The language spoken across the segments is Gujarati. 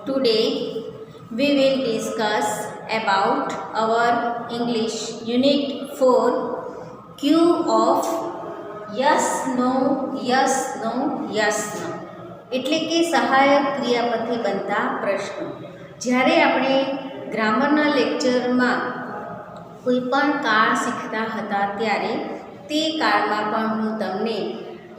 Today we will discuss about our English Unit 4 Q of yes, no, yes, no, yes, no. એટલે કે સહાયક ક્રિયાપદથી બનતા પ્રશ્નો. જ્યારે આપણે ગ્રામરના લેક્ચરમાં કોઈ પણ કાળ શીખતા હતા ત્યારે તે કાળમાં પણ હું તમને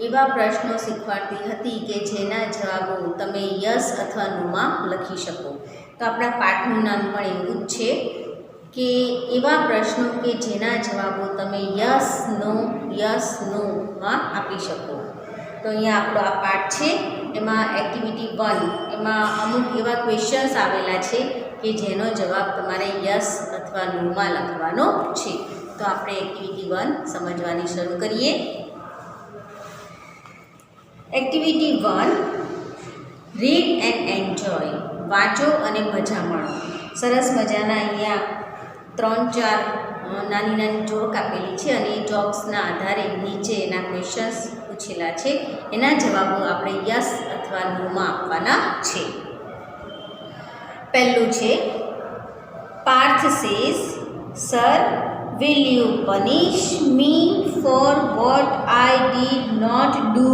એવા પ્રશ્નો શીખવાડતી હતી કે જેના જવાબો તમે યસ અથવા નોમાં લખી શકો. તો આપણા પાઠનું નામ પણ એવું જ છે કે એવા પ્રશ્નો કે જેના જવાબો તમે યસ નોમાં આપી શકો. તો અહીંયા આપણો આ પાઠ છે, એમાં એક્ટિવિટી 1 એમાં અમુક એવા ક્વેશ્ચન્સ આવેલા છે કે જેનો જવાબ તમારે યસ અથવા નોમાં લખવાનો છે. તો આપણે એક્ટિવિટી 1 સમજવાની શરૂ કરીએ. એક્ટિવિટી 1 રીડ એન્ડ એન્જોય, વાંચો અને મજા માણો. સરસ મજાના અહીંયા 3-4 નાની જોક આપેલી છે અને એ જોક્સના આધારે નીચે એના ક્વેશ્ચન્સ પૂછેલા છે, એના જવાબો આપણે યસ અથવા નોમાં આપવાના છે. પહેલું છે, Parth says, sir will you punish me for what I did not do?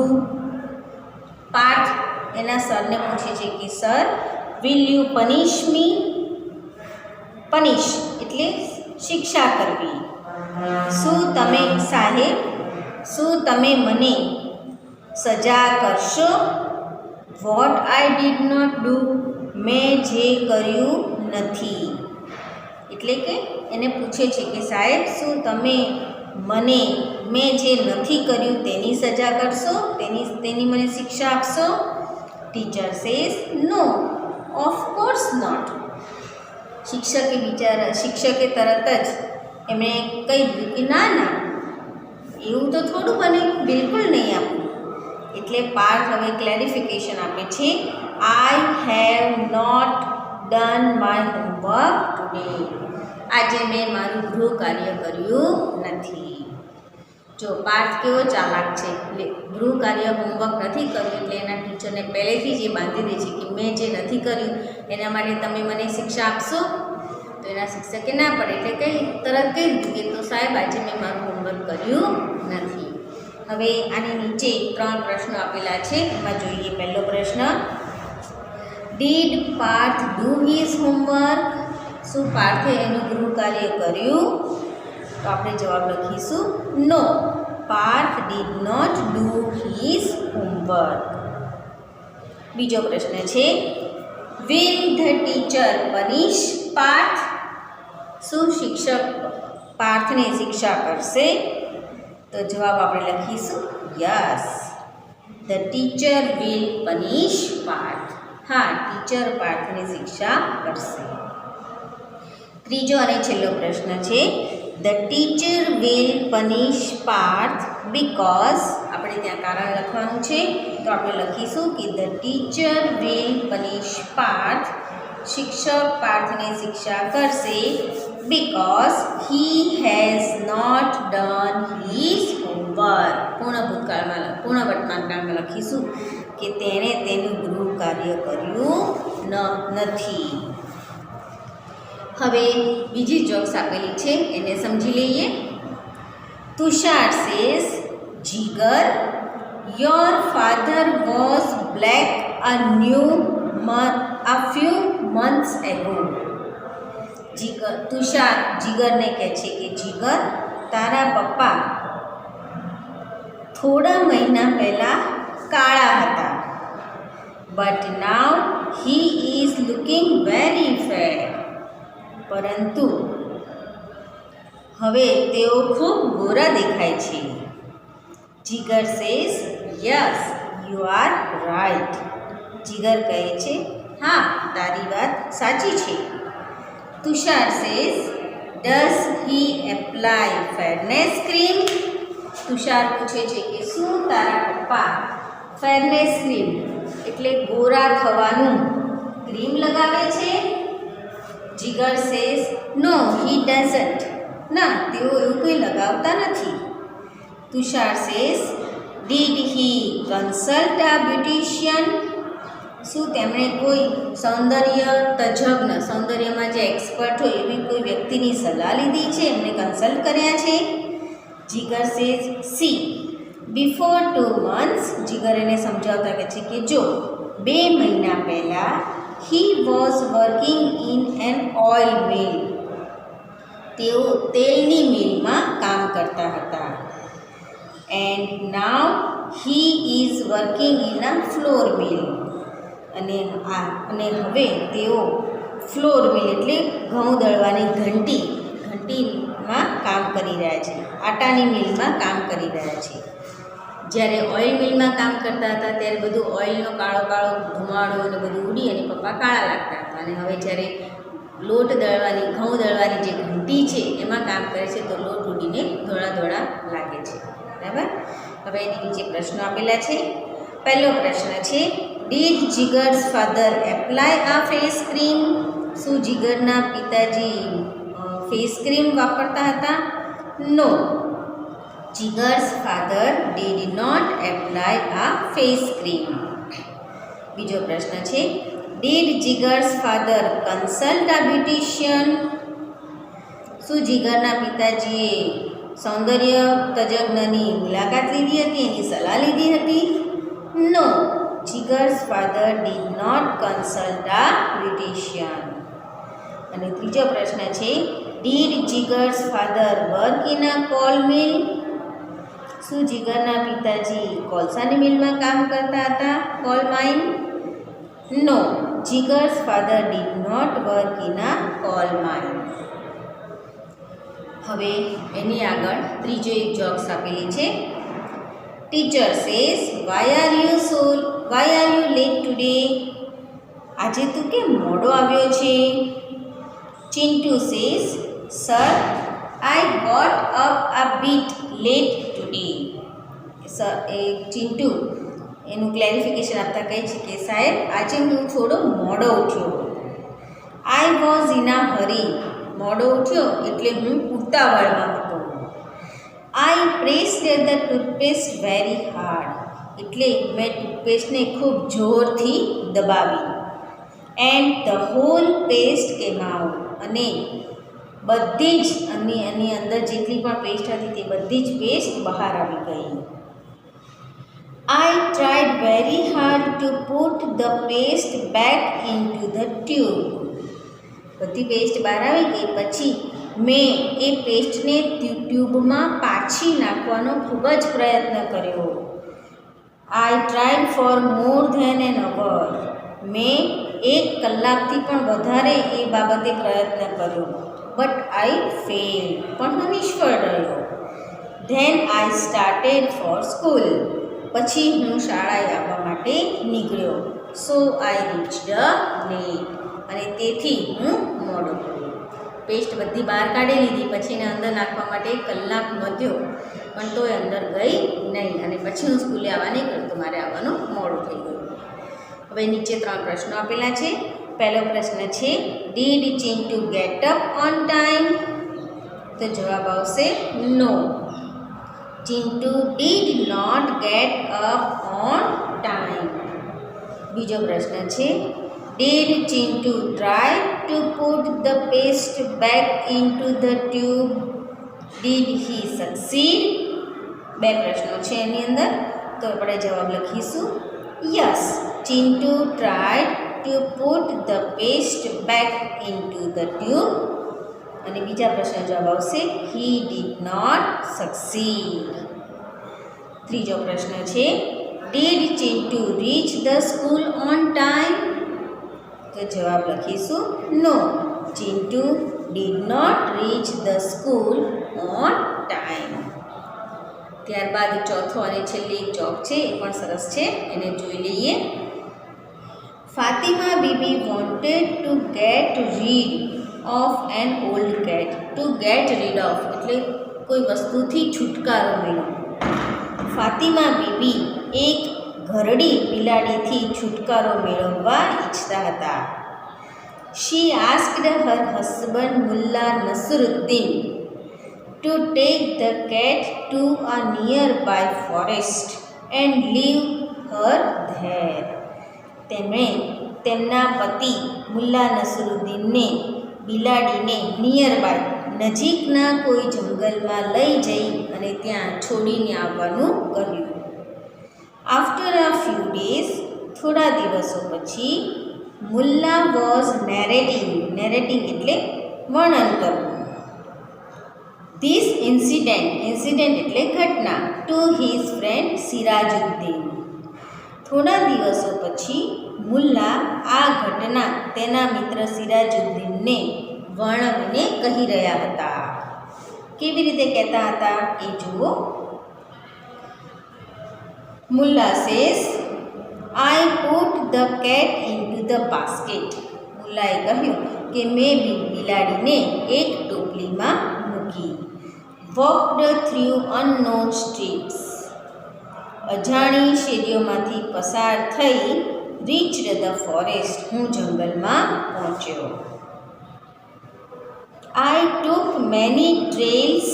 Parth એના સરને પૂછે છે કે sir will you punish me? Punish એટલે શિક્ષા કરવી. શું તમે મને સજા કરશો? what I did not do, મેં જે કર્યું નથી. એટલે કે એને પૂછે છે કે સાહેબ શું તમે મેં જે નથી કર્યું તેની સજા કરશો, તેની મને શિક્ષા આપશો? Teacher says no, of course not. શિક્ષકે તરત જ એમણે કહી દીધું કે ના એવું તો થોડું બને, બિલકુલ નહીં આપું. એટલે પાર્થ હવે ક્લેરિફિકેશન આપે છે, I have not done my homework today. આજે મેં મારું ગૃહ કાર્ય કર્યું નથી. જો પાર્થ કેવો ચાલાક છે, ગૃહ કાર્ય હોમવર્ક નથી કર્યું એટલે એના ટીચરને પહેલેથી જ એ બાંધી દે છે કે મેં જે નથી કર્યું એના માટે તમે મને શિક્ષા આપશો. તો એના શિક્ષકે ના પડે એટલે તરત કહી દીધું કે તો સાહેબ આજે મેં મારું હોમવર્ક કર્યું નથી. હવે આની નીચે 3 પ્રશ્નો આપેલા છે, એમાં જોઈએ પહેલો પ્રશ્ન, did Parth do his homework? શું પાર્થે એનું ગૃહ કાર્ય કર્યું? તો આપણે જવાબ લખીશું no, Parth did not do his homework. બીજો પ્રશ્ન છે, will the teacher punish Parth? શું શિક્ષક પાર્થને શિક્ષા કરશે? તો જવાબ આપણે લખીશું yes, the teacher will punish Parth. હા, ટીચર પાર્થને શિક્ષા કરશે. ત્રીજો અને છેલ્લો પ્રશ્ન છે, the teacher will punish Parth because, આપણે ત્યાં કારણ લખવાનું છે તો આપણે લખીશું કે the teacher will punish Parth, શિક્ષક પાર્થને શિક્ષા કરશે because he has not done his homework. પૂર્ણ વર્તમાનકાળમાં લખીશું કે તેણે તેનું ગૃહ કાર્ય કર્યું નથી. હવે બીજી જોક્સ આપેલી છે એને સમજી લઈએ. Tushar says, Jigar your father was black a few months ago. જીગરને કહે છે કે જીગર તારા પપ્પા થોડા મહિના પહેલાં કાળા હતા, but now he is looking very fair. પરંતુ હવે તેઓ ખૂબ ગોરા દેખાય છે. Jigar says yes you are right. Jigar કહે છે હા, તારી વાત સાચી છે. Tushar says does he apply fairness cream? Tushar પૂછે છે કે શું તારા પપ્પા ફેરનેસ ક્રીમ એટલે ગોરા થવાનું ક્રીમ લગાવે છે? Jigar says no he doesn't. ના, તેઓ એવું કંઈ લગાવતા નથી. Tushar says did he consult a beautician? શું તેમણે કોઈ સૌંદર્ય તજજ્ઞ, સૌંદર્યમાં જે એક્સપર્ટ હોય એવી કોઈ વ્યક્તિની સલાહ લીધી છે, એમને કન્સલ્ટ કર્યા છે? Jigar says see. Before 2 months, Jigar એને સમજાવતા કહે છે કે જો 2 મહિના પહેલાં he was working in an oil mill, તેઓ તેલની મિલમાં કામ કરતા હતા. And now he is working in a flour mill, અને હવે તેઓ ફ્લોર મિલ એટલે ઘઉં દળવાની ઘંટીમાં કામ કરી રહ્યા છે, આટાની મિલમાં કામ કરી રહ્યા છે. જ્યારે ઓઇલ મિલમાં કામ કરતા હતા ત્યારે બધું ઓઇલનો કાળો કાળો ધુમાડો અને બધું ઉડી અને પપ્પા કાળા લાગતા હતા, અને હવે જ્યારે લોટ દળવાની, ઘઉં દળવાની જે ઘંટી છે એમાં કામ કરે છે તો લોટ ઉડીને ધોળા ધોળા લાગે છે. બરાબર. હવે એની નીચે પ્રશ્નો આપેલા છે. પહેલો પ્રશ્ન છે, ડીડ જીગર્સ ફાધર એપ્લાય આ ફેસ ક્રીમ? શું જીગરના પિતાજી ફેસ ક્રીમ વાપરતા હતા? નો, Jigar's father did not apply આ ફેસ ક્રીમ. બીજો પ્રશ્ન છે, did Jigar's father consult a beautician? શું જીગરના પિતાજીએ સૌંદર્ય તજજ્ઞની મુલાકાત લીધી હતી, એની સલાહ લીધી હતી? No, Jigar's father did not consult a beautician. અને ત્રીજો પ્રશ્ન છે, did Jigar's father work in a coal mill? શું જીગરના પિતાજી કોલસાની મિલમાં કામ કરતા હતા, coal mine? No, Jigar's father did not work in a coal mine. હવે એની આગળ ત્રીજો એક જોક્સ આપેલી છે. Teacher says why are you late today? આજે તું કેમ મોડો આવ્યો છે? Chintu says sir I got up a bit late today. Sir એ ચિન્ટુ એનું ક્લેરિફિકેશન આપતા કહે છે કે સાહેબ આજે હું થોડો મોડો ઉઠ્યો. આઈ વોઝ ઇન અ હરી, મોડો ઉઠ્યો એટલે હું ઉતાવળમાં હતો. I pressed the toothpaste very hard, એટલે મેં ટૂથપેસ્ટને ખૂબ જોરથી દબાવી. And the whole paste came out, અને બધી જ એની અંદર જેટલી પણ પેસ્ટ હતી તે બધી જ પેસ્ટ બહાર આવી ગઈ. આઈ tried very hard two put the paste back into the tube. બધી પેસ્ટ બહાર આવી ગઈ પછી મેં એ પેસ્ટને ટ્યુબમાં પાછી નાખવાનો ખૂબ જ પ્રયત્ન કર્યો. I tried for more than an hour, મેં 1 કલાકથી પણ વધારે એ બાબતે પ્રયત્ન કર્યો. બટ આઈ ફેલ, પણ હું નિષ્ફળ રહ્યો. Than I started for school, પછી હું શાળાએ આવવા માટે નીકળ્યો. સો આઈ રીચ્ડ લેટ, અને તેથી હું મોડો થયો. પેસ્ટ બધી બહાર કાઢી લીધી, પછી એને અંદર નાખવા માટે 1 કલાક વધ્યો, પણ તોય અંદર ગઈ નહીં, અને પછી હું સ્કૂલે આવવા નીકળ્યો તો મારે આવવાનું મોડું થઈ ગયું. હવે નીચે 3 પ્રશ્નો આપેલા છે. પહેલો પ્રશ્ન છે, did Chintu get up on time? તો જવાબ આવશે no, Chintu did not get up on time. બીજો પ્રશ્ન છે, did Chintu try to put the paste back into the tube? Did he succeed? 2 પ્રશ્નો છે એની અંદર, તો આપણે જવાબ લખીશું yes, Chintu tried to put the paste back into the tube. અને બીજા પ્રશ્ન જવાબ આવશે હી ડીડ નોટ સક્સીડ. ત્રીજો પ્રશ્ન છે, did Chintu reach the school on time? તો જવાબ લખીશું no, Chintu did not reach the school on time. ત્યારબાદ ચોથો અને છેલ્લી એક જોક છે, એ પણ સરસ છે, એને જોઈ લઈએ. Fatima Bibi wanted to get rid of an old cat. To get rid of એટલે કોઈ વસ્તુથી છુટકારો મેળવો. ફાતિમા બીબી એક ઘરડી બિલાડીથી છુટકારો મેળવવા ઈચ્છતા હતા. She asked her husband Mulla Nasruddin to take the cat to a nearby forest and leave her there. તેમણે તેમના પતિ મુલ્લા નસરુદ્દીનને બિલાડીને નિયર બાય નજીકના કોઈ જંગલમાં લઈ જઈ અને ત્યાં છોડીને આવવાનું કહ્યું. આફ્ટર અ ફ્યુ ડેઝ, થોડા દિવસો પછી, મુલ્લા વોઝ નેરેટિંગ એટલે વર્ણન કરવું. ધીસ ઇન્સિડન્ટ એટલે ઘટના ટુ હિઝ ફ્રેન્ડ સિરાજુદ્દીન. થોડા દિવસો પછી મુલ્લા આ ઘટના તેના મિત્ર સિરાજુદ્દીનને વર્ણવીને કહી રહ્યા હતા. કેવી રીતે કહેતા હતા એ જુઓ. Mulla says, I put the cat into the basket. મુલ્લાએ કહ્યું કે મેં બિલાડીને એક ટોપલીમાં મૂકી. Walked through unknown streets. અજાણી શેરીઓમાંથી પસાર થઈ. Reached the forest. હું જંગલમાં પહોંચ્યો. I took many trails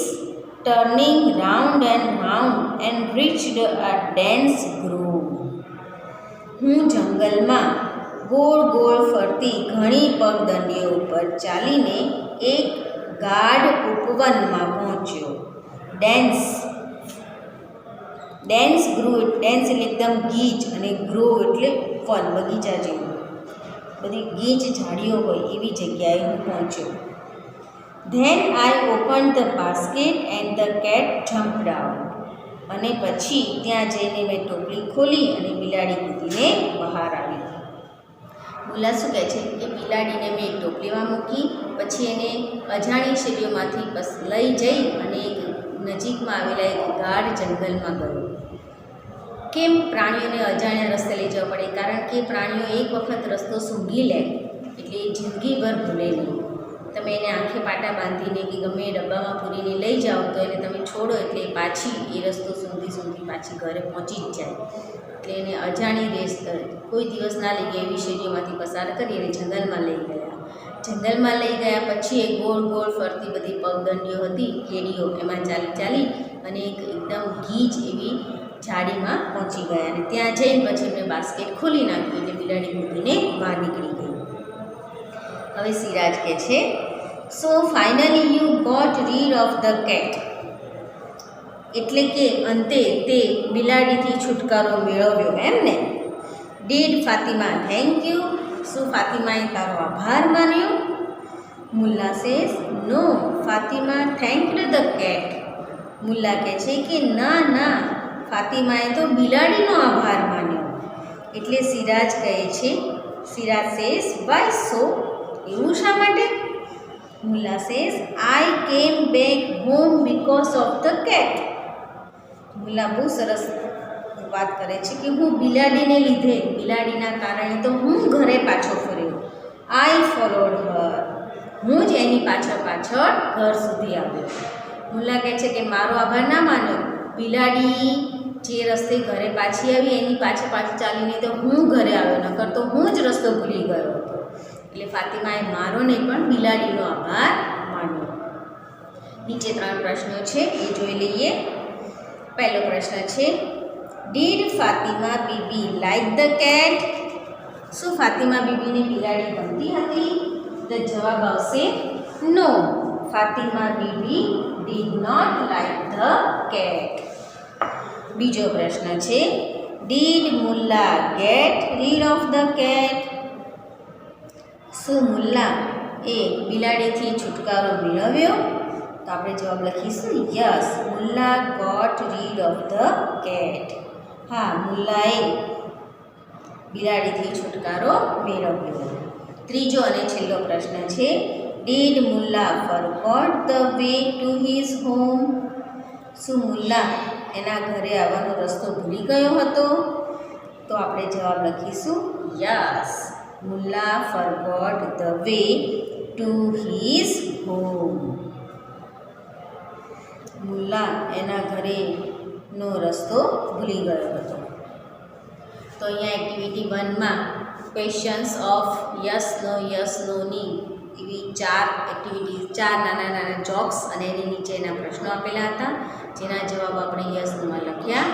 turning round and reached a dense grove. હું જંગલમાં ગોળ ગોળ ફરતી ઘણી પગદંડીઓ ઉપર ચાલીને એક ગાઢ ઉપવનમાં પહોંચ્યો. ડેન્સ એટલે એકદમ ગીચ, અને ગ્રોવ એટલે વન, બગીચા જેવું, બધી ગીચ ઝાડીઓ હોય એવી જગ્યાએ હું પહોંચ્યો. Then I open the basket and the cat jumped out. અને પછી ત્યાં જઈને મેં ટોપલી ખોલી અને બિલાડી કૂદીને બહાર આવી. મુલ્લા શું કહે છે કે બિલાડીને મેં એક ટોપલીમાં મૂકી, પછી એને અજાણી શેરીઓમાંથી લઈ જઈ અને એક નજીકમાં આવેલા એક ગાઢ જંગલમાં ગયો. કેમ પ્રાણીઓને અજાણ્યા રસ્તે લઈ જવા પડે? કારણ કે પ્રાણીઓ એક વખત રસ્તો સૂંઘી લે એટલે એ જિંદગીભર ભૂલે નહીં. તમે એને આંખે પાટા બાંધીને કે ગમે એ ડબ્બામાં પૂરીને લઈ જાઓ તો એને તમે છોડો એટલે પાછી એ રસ્તો સૂંઘી પાછી ઘરે પહોંચી જ જાય. એટલે એને અજાણી કોઈ દિવસ ના લઈ ગયા એવી શેરીઓમાંથી પસાર કરી અને જંગલમાં લઈ ગયા. જંગલમાં લઈ ગયા પછી એ ગોળ ગોળ ફરતી બધી પગદંડીઓ હતી, કેડીઓ, એમાં ચાલી અને એકદમ ગીચ એવી ઝાડીમાં પહોંચી ગયા. અને ત્યાં જઈને પછી એમને બાસ્કેટ ખોલી નાખ્યું એટલે બિલાડી મૂકીને બહાર નીકળી ગઈ. હવે સિરાજ કહે છે, so finally you got rid of the cat. એટલે કે અંતે તે બિલાડીથી છુટકારો મેળવ્યો એમ ને. Did Fatima thank you. શું ફાતિમાએ તારો આભાર માન્યો? Mulla says, no, Fatima thanked the cat. Mulla કહે છે કે ના, ફાતિમાએ તો બિલાડીનો આભાર માન્યો. એટલે સિરાજ કહે છે, સિરાજ સેઝ, વાય સો? એવું શા માટે? મુલ્લા સેઝ, આઈ કેમ back home because of the cat. Mulla બહુ સરસ વાત કરે છે કે હું બિલાડીને લીધે, બિલાડીના કારણે તો હું ઘરે પાછો ફર્યો. આઈ ફોલોડ હર. હું જ એની પાછળ ઘર સુધી આવ્યો. મુલ્લા કહે છે કે મારો આભાર ના માન્યો. બિલાડી જે રસ્તે ઘરે પાછી આવી એની પાછળ ચાલીને તો હું ઘરે આવ્યો, નકર તો હું જ રસ્તો ભૂલી ગયો હતો. એટલે ફાતિમાએ મારો નહીં પણ બિલાડીનો આભાર માન્યો. નીચે 3 પ્રશ્નો છે એ જોઈ લઈએ. પહેલો પ્રશ્ન છે, did Fatima Bibi like the cat? શું ફાતિમા બીબીને બિલાડી ગમતી હતી? તો જવાબ આવશે no, Fatima Bibi did not like the cat. બીજો પ્રશ્ન છે, did Mulla get rid of the cat? શું મુલ્લા એ બિલાડીથી છુટકારો મેળવ્યો? તો આપણે જવાબ લખીશું yes, Mulla got rid of the cat. હા, મુલ્લાએ બિલાડીથી છુટકારો મેળવ્યો. ત્રીજો અને છેલ્લો પ્રશ્ન છે, did Mulla forgot the way to his home? શું મુલ્લા એના ઘરે આવવાનો રસ્તો ભૂલી ગયો હતો? તો આપણે જવાબ લખીશું yes, Mulla forgot the way to his home. Mulla એના ઘરેનો રસ્તો ભૂલી ગયો હતો. તો અહીંયા એક્ટિવિટી 1માં ક્વેશ્ચન્સ ઓફ યસ નોની એવી 4 એક્ટિવિટીઝ, 4 નાના જોક્સ અને એની નીચેના પ્રશ્નો આપેલા હતા, જેના જવાબ આપણે યસ નોમાં લખ્યા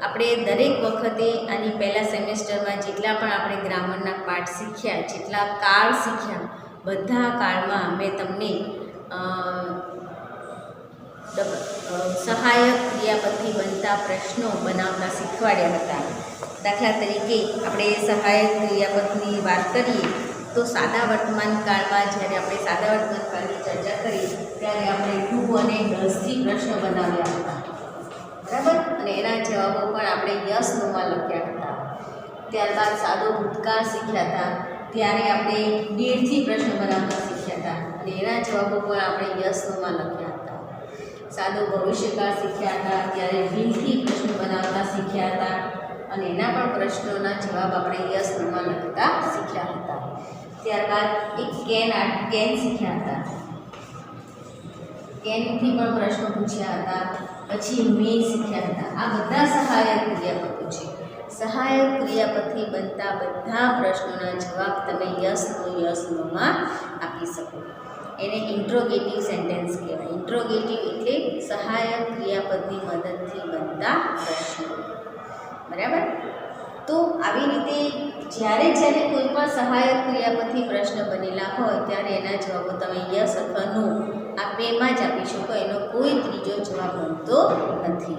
આપણે દરેક વખતે આની પહેલા સેમેસ્ટરમાં જેટલા પણ આપણે ગ્રામરના પાઠ શીખ્યા, જેટલા કાળ શીખ્યા, બધા કાળમાં મેં તમને સહાયક ક્રિયાપદથી બનતા પ્રશ્નો બનાવતા શીખવાડ્યા હતા. દાખલા તરીકે આપણે સહાયક ક્રિયાપદની વાત કરીએ તો સાદા વર્તમાન કાળમાં જ્યારે આપણે સાદા વર્તમાન કાળની ચર્ચા કરી ત્યારે આપણે ટુ અને ડઝથી પ્રશ્નો બનાવ્યા હતા, બરાબર, અને એના જવાબો પણ આપણે યસ નોમાં લખ્યા હતા. ત્યારબાદ સાદો ભૂતકાળ શીખ્યા હતા, ત્યારે આપણે ડીડથી પ્રશ્નો બનાવતા શીખ્યા હતા અને એના જવાબો પણ આપણે યસ નોમાં લખ્યા હતા. સાદો ભવિષ્યકાળ શીખ્યા હતા, ત્યારે વિલથી પ્રશ્નો બનાવતા શીખ્યા હતા અને એના પણ પ્રશ્નોના જવાબ આપણે યસ નોમાં લખતા શીખ્યા હતા. ત્યારબાદ એક કેન શીખ્યા હતા, કેનથી પણ પ્રશ્નો પૂછ્યા હતા. પછી મે શીખ્યા હતા. આ બધા સહાયક ક્રિયાપદો છે. સહાયક ક્રિયાપદથી બનતા બધા પ્રશ્નોના જવાબ તમે યસ નોમાં આપી શકો. એને ઇન્ટ્રોગેટિવ સેન્ટેન્સ કહેવાય. ઇન્ટ્રોગેટિવ એટલે સહાયક ક્રિયાપદની મદદથી બનતા પ્રશ્નો, બરાબર. તો આવી રીતે જ્યારે કોઈ પણ સહાયક ક્રિયાપદથી પ્રશ્ન બનેલા હોય ત્યારે એના જવાબો તમે યસ અથવા નો આ બેમાં જ આપી શકો. એનો કોઈ ત્રીજો જવાબ બનતો નથી.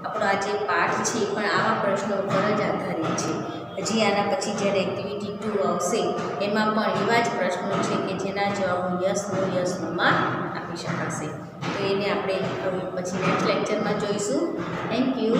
આપણો આ જે પાઠ છે પણ આવા પ્રશ્નો ઉપર જ આધારિત છે. હજી આના પછી જ્યારે એક્ટિવિટી 2 આવશે એમાં પણ એવા જ પ્રશ્નો છે કે જેના જવાબો યસ નોમાં આપી શકાશે. તો એને આપણે પછી નેક્સ્ટ લેક્ચરમાં જોઈશું. Thank you.